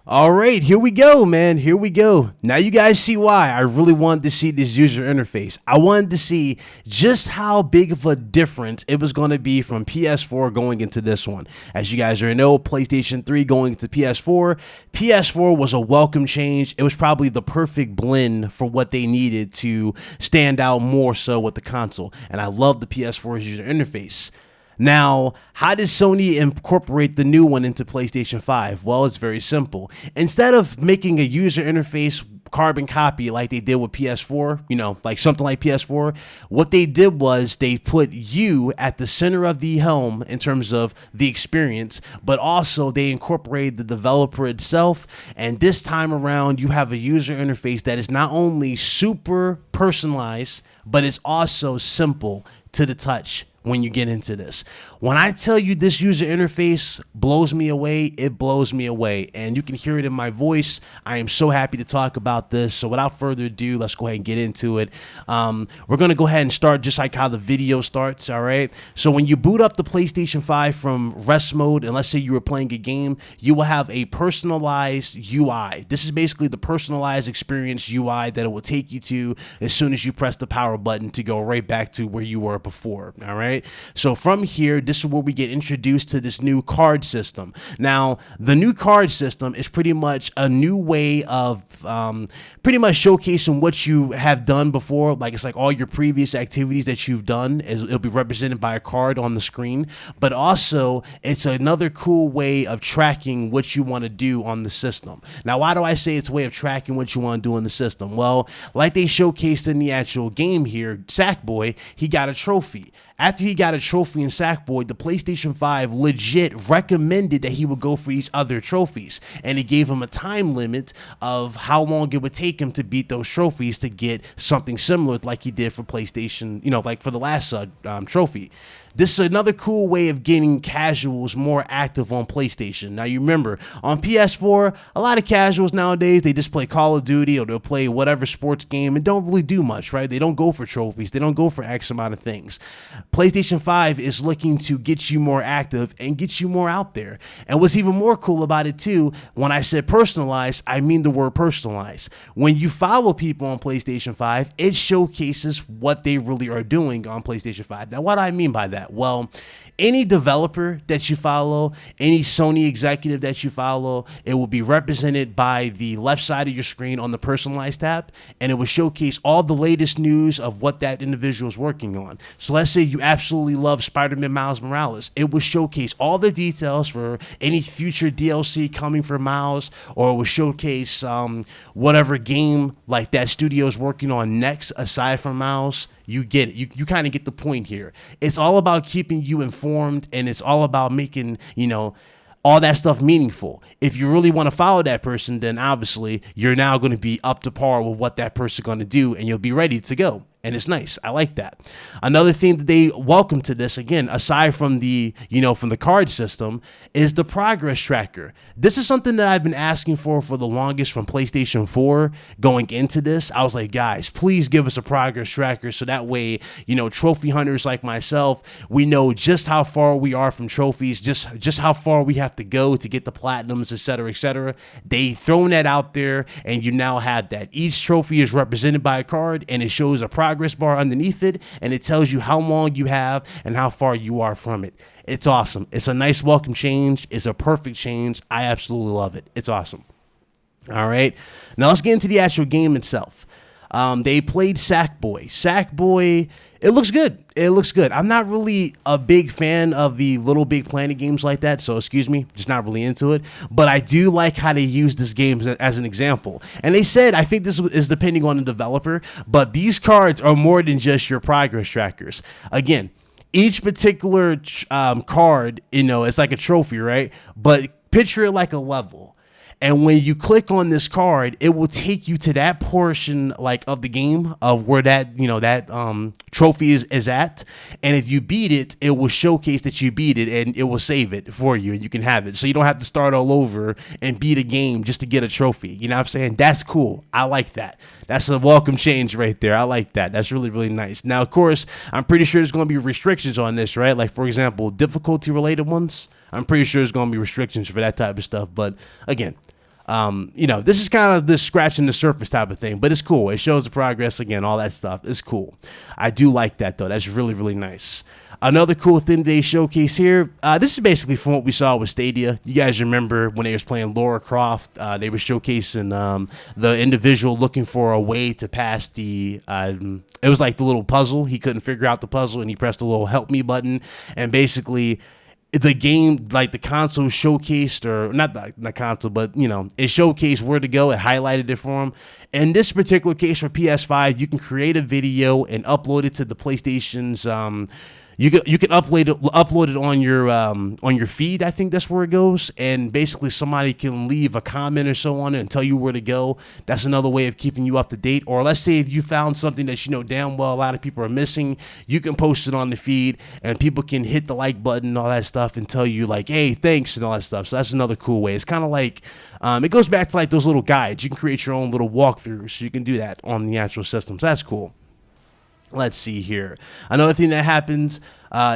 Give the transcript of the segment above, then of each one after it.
All right, here we go, man. Here we go. Now you guys see why I really wanted to see this user interface. I wanted to see just how big of a difference it was going to be from PS4 going into this one. As you guys already know, PlayStation 3 going into PS4. PS4 was a welcome change. It was probably the perfect blend for what they needed to stand out more so with the console. And I love the PS4's user interface. Now, how does Sony incorporate the new one into PlayStation 5? Well, it's very simple. Instead of making a user interface carbon copy like they did with PS4, like something like PS4, what they did was they put you at the center of the helm in terms of the experience, but also they incorporated the developer itself. And this time around, you have a user interface that is not only super personalized, but it's also simple to the touch. When you get into this, when I tell you this user interface blows me away, it blows me away, and you can hear it in my voice. I am so happy to talk about this. So without further ado, let's go ahead and get into it. We're going to go ahead and start just like how the video starts. All right. So when you boot up the PlayStation 5 from rest mode, and let's say you were playing a game, you will have a personalized UI. This is basically the personalized experience UI that it will take you to as soon as you press the power button to go right back to where you were before. All right. So from here, this is where we get introduced to this new card system. Now, the new card system is pretty much a new way of pretty much showcasing what you have done before. Like it's like all your previous activities that you've done, it'll be represented by a card on the screen. But also, it's another cool way of tracking what you want to do on the system. Now, why do I say it's a way of tracking what you want to do in the system? Well, like they showcased in the actual game here, Sackboy, he got a trophy. After he got a trophy in Sackboy, the PlayStation 5 legit recommended that he would go for these other trophies. And it gave him a time limit of how long it would take him to beat those trophies to get something similar like he did for PlayStation, like for the last trophy. This is another cool way of getting casuals more active on PlayStation. Now, you remember, on PS4, a lot of casuals nowadays, they just play Call of Duty or they'll play whatever sports game and don't really do much, right? They don't go for trophies. They don't go for X amount of things. PlayStation 5 is looking to get you more active and get you more out there. And what's even more cool about it, too, when I said personalized, I mean the word personalized. When you follow people on PlayStation 5, it showcases what they really are doing on PlayStation 5. Now, what do I mean by that? Well, any developer that you follow, any Sony executive that you follow, it will be represented by the left side of your screen on the personalized tab, and it will showcase all the latest news of what that individual is working on. So let's say you absolutely love Spider-Man Miles Morales. It will showcase all the details for any future DLC coming for Miles, or it will showcase whatever game like that studio is working on next aside from Miles. You get it. You kind of get the point here. It's all about keeping you informed, and it's all about making, all that stuff meaningful. If you really want to follow that person, then obviously you're now going to be up to par with what that person's going to do, and you'll be ready to go. And it's nice. I like that. Another thing that they welcome to this, again, aside from the, from the card system, is the progress tracker. This is something that I've been asking for the longest from PlayStation 4 going into this. I was like, guys, please give us a progress tracker so that way, trophy hunters like myself, we know just how far we are from trophies, just how far we have to go to get the platinums, et cetera, et cetera. They thrown that out there, and you now have that. Each trophy is represented by a card, and it shows a progress bar underneath it, and it tells you how long you have and how far you are from it. It's awesome. It's a nice welcome change. It's a perfect change. I absolutely love it. It's awesome. All right, now let's get into the actual game itself. They played Sackboy. Sackboy, it looks good. It looks good. I'm not really a big fan of the Little Big Planet games like that, so excuse me, just not really into it. But I do like how they use this game as an example. And they said, I think this is depending on the developer, but these cards are more than just your progress trackers. Again, each particular card, it's like a trophy, right? But picture it like a level. And when you click on this card, it will take you to that portion like of the game of where that, trophy is at. And if you beat it, it will showcase that you beat it, and it will save it for you, and you can have it. So you don't have to start all over and beat a game just to get a trophy. You know what I'm saying? That's cool. I like that. That's a welcome change right there. I like that. That's really, really nice. Now, of course, I'm pretty sure there's going to be restrictions on this, right? Like, for example, difficulty related ones. I'm pretty sure there's going to be restrictions for that type of stuff. But again, This is kind of this scratching the surface type of thing, but it's cool. It shows the progress again, all that stuff. It's cool. I do like that though. That's really, really nice. Another cool thing they showcase here, this is basically from what we saw with Stadia. You guys remember when they was playing Lara Croft, they were showcasing the individual looking for a way to pass the, it was like the little puzzle. He couldn't figure out the puzzle and he pressed the little help me button, and basically the game, like the console showcased, or not the console, but it showcased where to go. It highlighted it for him. In this particular case for PS5, you can create a video and upload it to the PlayStation's, you can upload it on your feed. I think that's where it goes, and basically somebody can leave a comment or so on it and tell you where to go. That's another way of keeping you up to date. Or let's say if you found something that damn well a lot of people are missing, you can post it on the feed and people can hit the like button and all that stuff and tell you like, hey, thanks and all that stuff. So that's another cool way. It's kind of like it goes back to like those little guides. You can create your own little walkthroughs, so you can do that on the actual system. So that's cool. Let's see here. Another thing that happens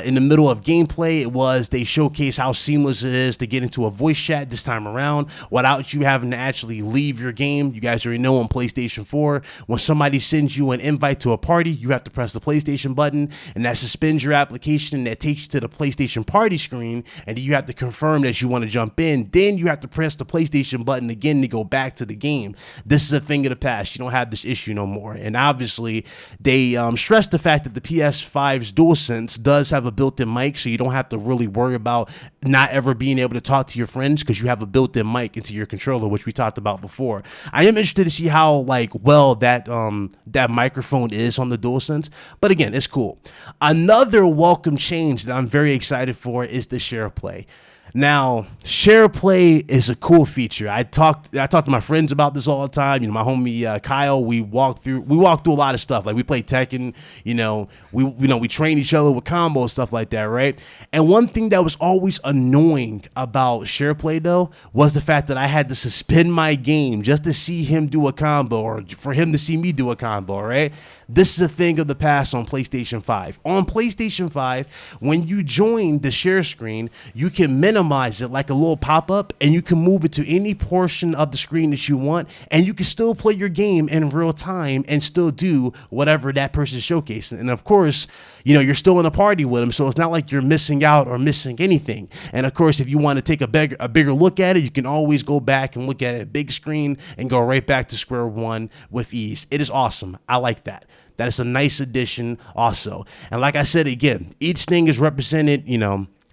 in the middle of gameplay, it was they showcase how seamless it is to get into a voice chat this time around without you having to actually leave your game. You guys already know on PlayStation 4, when somebody sends you an invite to a party, you have to press the PlayStation button, and that suspends your application, and that takes you to the PlayStation party screen, and then you have to confirm that you want to jump in. Then you have to press the PlayStation button again to go back to the game. This is a thing of the past. You don't have this issue no more. And obviously, they stress the fact that the PS5's DualSense does have a built-in mic, so you don't have to really worry about not ever being able to talk to your friends, because you have a built-in mic into your controller, which we talked about before. I am interested to see how well that microphone is on the DualSense, but again, it's cool. Another welcome change that I'm very excited for is the share play. Now, share play is a cool feature. I talk to my friends about this all the time. My homie Kyle, we walk through a lot of stuff. Like we play Tekken, we train each other with combos, stuff like that, right? And one thing that was always annoying about share play though was the fact that I had to suspend my game just to see him do a combo, or for him to see me do a combo, right? This is a thing of the past on PlayStation 5. On PlayStation 5, when you join the share screen, you can minimize it like a little pop-up, and you can move it to any portion of the screen that you want, and you can still play your game in real time and still do whatever that person's showcasing. And of course, you're still in a party with them, so it's not like you're missing out or missing anything. And of course, if you want to take a bigger look at it, you can always go back and look at it big screen and go right back to square one with ease. It is awesome. I like that. That is a nice addition also. And like I said, again, each thing is represented,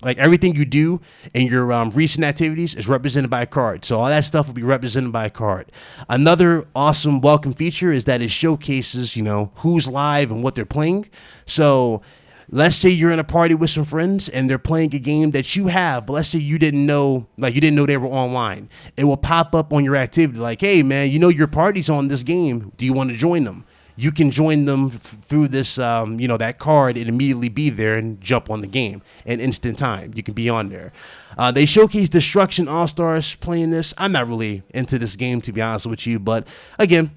like everything you do in your recent activities is represented by a card. So all that stuff will be represented by a card. Another awesome welcome feature is that it showcases, who's live and what they're playing. So let's say you're in a party with some friends and they're playing a game that you have, but let's say you didn't know they were online. It will pop up on your activity like, hey man, your party's on this game. Do you want to join them? You can join them through this, that card, and immediately be there and jump on the game in instant time. You can be on there. They showcase Destruction All-Stars playing this. I'm not really into this game, to be honest with you, but again,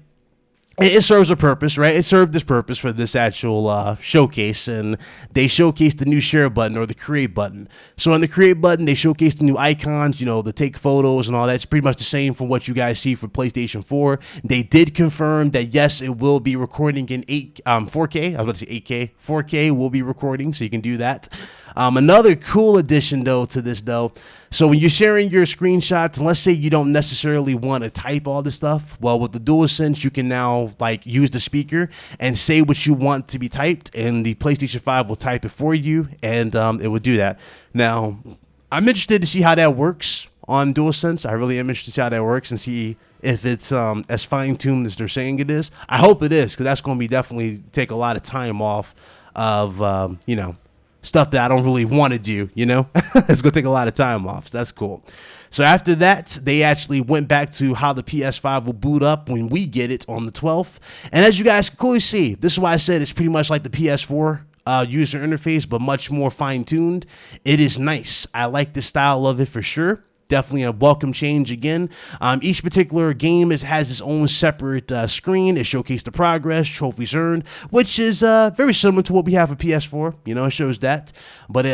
it serves a purpose, right? It served this purpose for this actual showcase, and they showcased the new share button, or the create button. So on the create button, they showcased the new icons, the take photos and all that. It's pretty much the same from what you guys see for PlayStation 4. They did confirm that, yes, it will be recording in 4K. I was about to say 8K. 4K will be recording, so you can do that. Another cool addition, to this, so when you're sharing your screenshots, and let's say you don't necessarily want to type all this stuff, well, with the DualSense, you can now use the speaker and say what you want to be typed, and the PlayStation 5 will type it for you, and it will do that. Now, I'm interested to see how that works on DualSense. I really am interested to see how that works and see if it's as fine-tuned as they're saying it is. I hope it is, because that's going to be definitely take a lot of time off of, stuff that I don't really want to do, It's going to take a lot of time off. So that's cool. So after that, they actually went back to how the PS5 will boot up when we get it on the 12th. And as you guys can clearly see, this is why I said it's pretty much like the PS4 user interface, but much more fine-tuned. It is nice. I like the style of it for sure. Definitely a welcome change again. Each particular game has its own separate screen. It showcases the progress, trophies earned, which is very similar to what we have for PS4. It shows that. But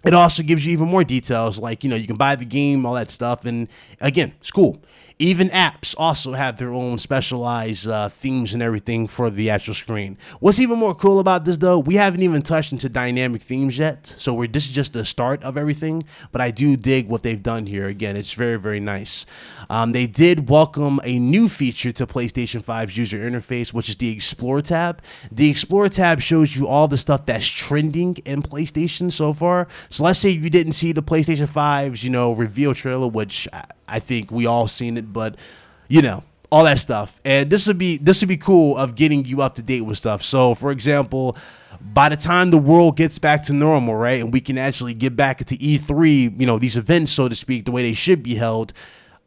it also gives you even more details, like, you know, you can buy the game, all that stuff. And again, it's cool. Even apps also have their own specialized themes and everything for the actual screen. What's even more cool about this, though, we haven't even touched into dynamic themes yet. So this is just the start of everything. But I do dig what they've done here. Again, it's very, very nice. They did welcome a new feature to PlayStation 5's user interface, which is the Explore tab. The Explore tab shows you all the stuff that's trending in PlayStation so far. So let's say you didn't see the PlayStation 5's, you know, reveal trailer, which I think we all seen it, but you know, all that stuff. And this would be cool of getting you up to date with stuff. So for example, by the time the world gets back to normal, right, and we can actually get back into E3, you know, these events, so to speak, the way they should be held,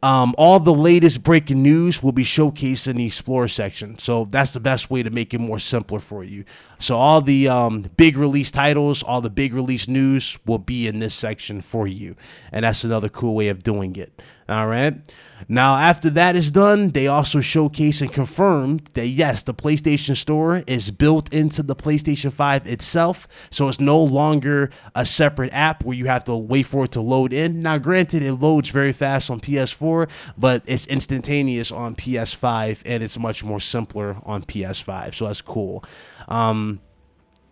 all the latest breaking news will be showcased in the Explore section. So that's the best way to make it more simpler for you. So all the big release titles, all the big release news will be in this section for you. And that's another cool way of doing it. All right. Now, after that is done, they also showcase and confirmed that, yes, the PlayStation Store is built into the PlayStation 5 itself. So it's no longer a separate app where you have to wait for it to load in. Now, granted, it loads very fast on PS4, but it's instantaneous on PS5, and it's much more simpler on PS5. So that's cool.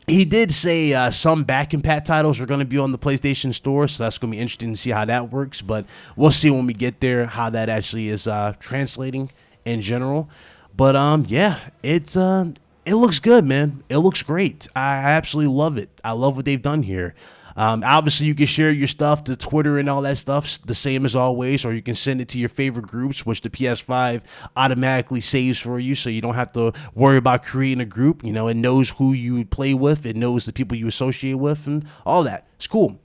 He did say some back-compat titles are going to be on the PlayStation Store, so that's going to be interesting to see how that works. But we'll see when we get there how that actually is translating in general. But yeah, it looks good, man. It looks great. I absolutely love it. I love what they've done here. Obviously, you can share your stuff to Twitter and all that stuff, the same as always, or you can send it to your favorite groups, which the PS5 automatically saves for you, so you don't have to worry about creating a group. You know, it knows who you play with, it knows the people you associate with, and all that. It's cool.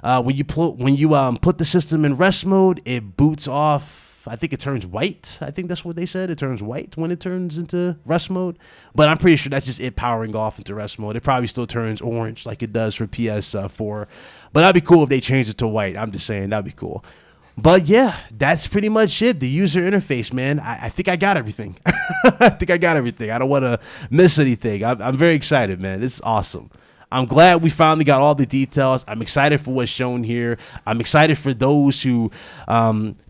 When you put the system in rest mode, it boots off. I think it turns white. I think that's what they said. It turns white when it turns into rest mode. But I'm pretty sure that's just it powering off into rest mode. It probably still turns orange like it does for PS4. But that'd be cool if they changed it to white. I'm just saying, that'd be cool. But yeah, that's pretty much it. The user interface, man. I think I got everything. I think I got everything. I don't want to miss anything. I'm very excited, man. This is awesome. I'm glad we finally got all the details. I'm excited for what's shown here. I'm excited for those who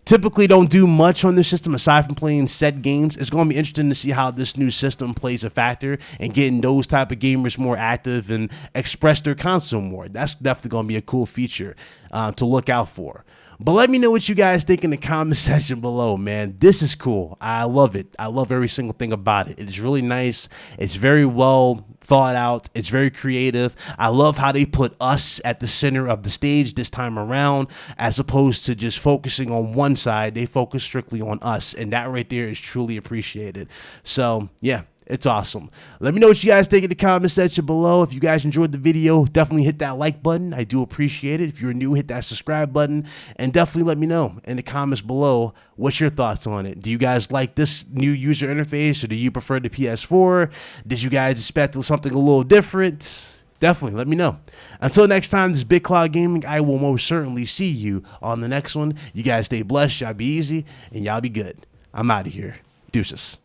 typically don't do much on this system aside from playing set games. It's going to be interesting to see how this new system plays a factor in getting those type of gamers more active and express their console more. That's definitely going to be a cool feature to look out for. But let me know what you guys think in the comment section below, man. This is cool. I love it. I love every single thing about it. It is really nice. It's very well thought out. It's very creative. I love how they put us at the center of the stage this time around, as opposed to just focusing on one side. They focus strictly on us, and that right there is truly appreciated. So, yeah. It's awesome. Let me know what you guys think in the comment section below. If you guys enjoyed the video, definitely hit that like button. I do appreciate it. If you're new, hit that subscribe button. And definitely let me know in the comments below what's your thoughts on it. Do you guys like this new user interface, or do you prefer the PS4? Did you guys expect something a little different? Definitely let me know. Until next time, this is Big Cloud Gaming. I will most certainly see you on the next one. You guys stay blessed. Y'all be easy, and y'all be good. I'm out of here. Deuces.